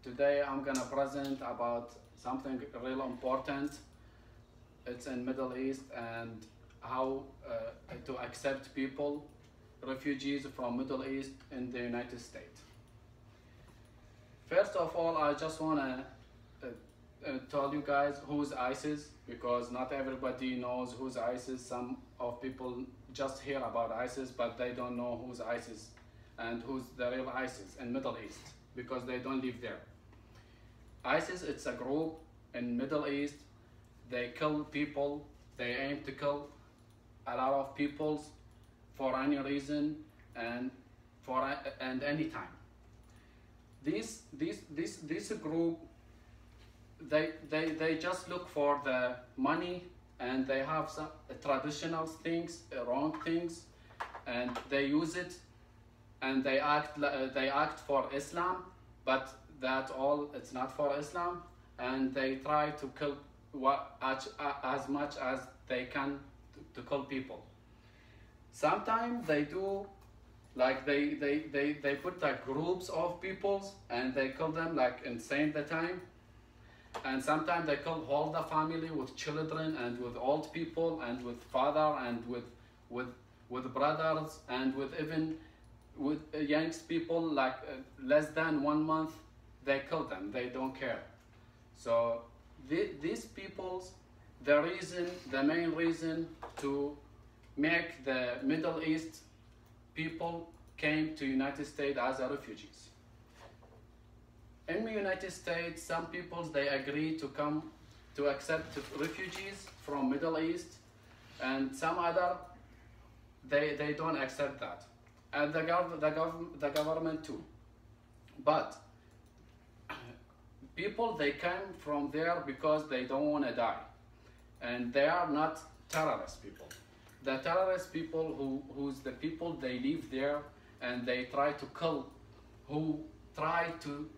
Today I'm gonna present about something real important. It's in Middle East and how to accept people, refugees from Middle East in the United States. First of all, I just wanna tell you guys who's ISIS, because not everybody knows who's ISIS. Some of people just hear about ISIS, but they don't know who's ISIS and who's the real ISIS in Middle East, because they don't live there. ISIS, it's a group in Middle East. They kill people. They aim to kill a lot of people for any reason and any time. This group, they just look for the money, and they have some traditional things, wrong things, and they use it, and they act for Islam, but that all, it's not for Islam, and they try to kill as much as they can to kill people. Sometimes they do, like they put like groups of peoples and they kill them like insane the time. And sometimes they kill all the family with children and with old people and with father and with brothers and with even with young people like less than 1 month. They kill them. They don't care. So these peoples, the main reason to make the Middle East people came to United States as refugees. In the United States, some peoples, they agree to come to accept refugees from Middle East, and some other, they don't accept that, and the government too. But people, they came from there because they don't want to die, and they are not terrorist people. The terrorist people who's the people, they live there and they try to kill, who try to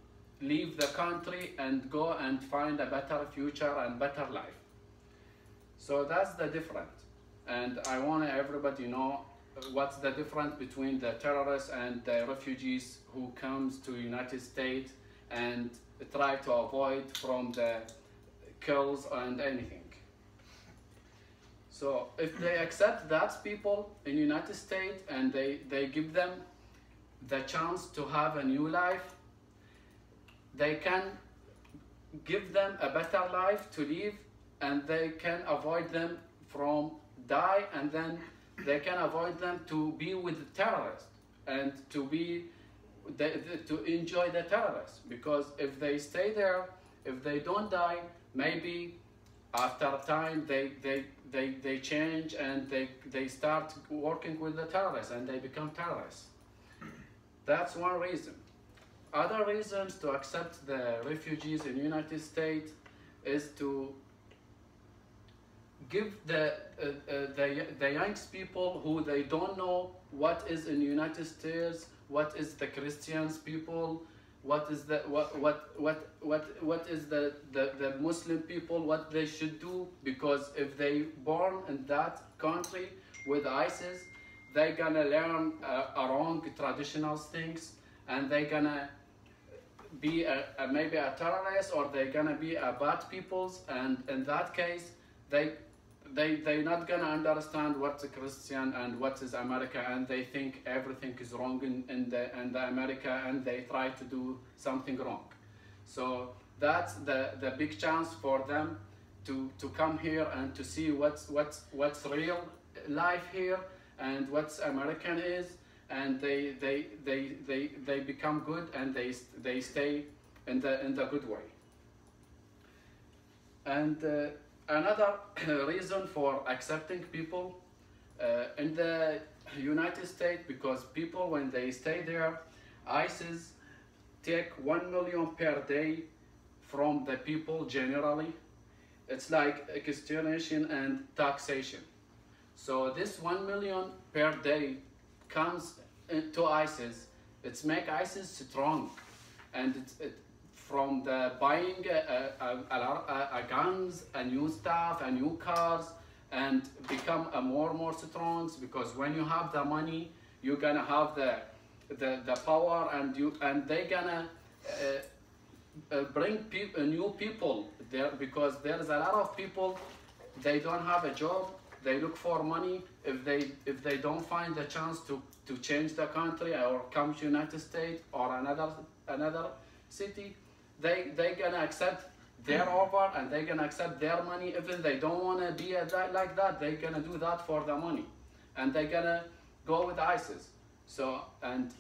leave the country and go and find a better future and better life. So that's the difference, and I want everybody know what's the difference between the terrorists and the refugees who comes to United States and try to avoid from the kills and anything. So if they accept that people in United States and they give them the chance to have a new life, they can give them a better life to live, and they can avoid them from die, and then they can avoid them to be with terrorists and to enjoy the terrorists. Because if they stay there, if they don't die, maybe after time they change and they start working with the terrorists and they become terrorists. That's one reason. Other reasons to accept the refugees in the United States is to give the young people who they don't know what is in the United States, what is the Christians people, what is the Muslim people, what they should do. Because if they born in that country with ISIS, they gonna learn wrong traditional things, and they gonna be maybe a terrorist, or they're gonna be a bad peoples, and in that case they're not gonna understand what's a Christian and what is America, and they think everything is wrong in the America, and they try to do something wrong. So that's the big chance for them to come here and to see what's real life here and what's American is, and they become good, and they stay in the good way. And another reason for accepting people in the United States, because people, when they stay there, ISIS take 1 million per day from the people generally. It's like extermination and taxation. So this 1 million per day comes to ISIS. It's make ISIS strong, and from the buying guns, a new stuff, a new cars, and become more strong. Because when you have the money, you're gonna have the power, and they gonna bring new people there, because there's a lot of people, they don't have a job, they look for money. If they don't find a chance to change the country or come to United States or another city, they gonna accept their offer and they gonna accept their money. Even they don't wanna be like that, they gonna do that for the money, and they gonna go with ISIS. So and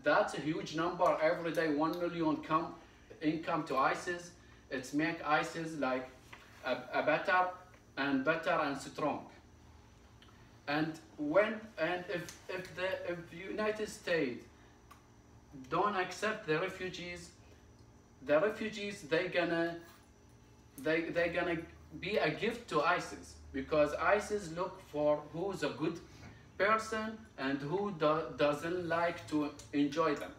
that's a huge number every day. 1 million income to ISIS. It's make ISIS like a better and strong. And if the United States don't accept the refugees they gonna be a gift to ISIS, because ISIS look for who's a good person and who doesn't like to enjoy them.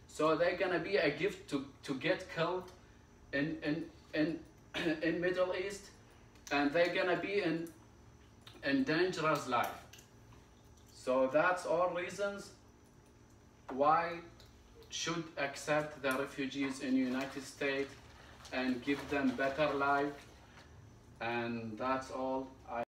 So they're gonna be a gift to get killed in Middle East, and they're gonna be in dangerous life. So that's all reasons why should accept the refugees in United States and give them better life. And that's all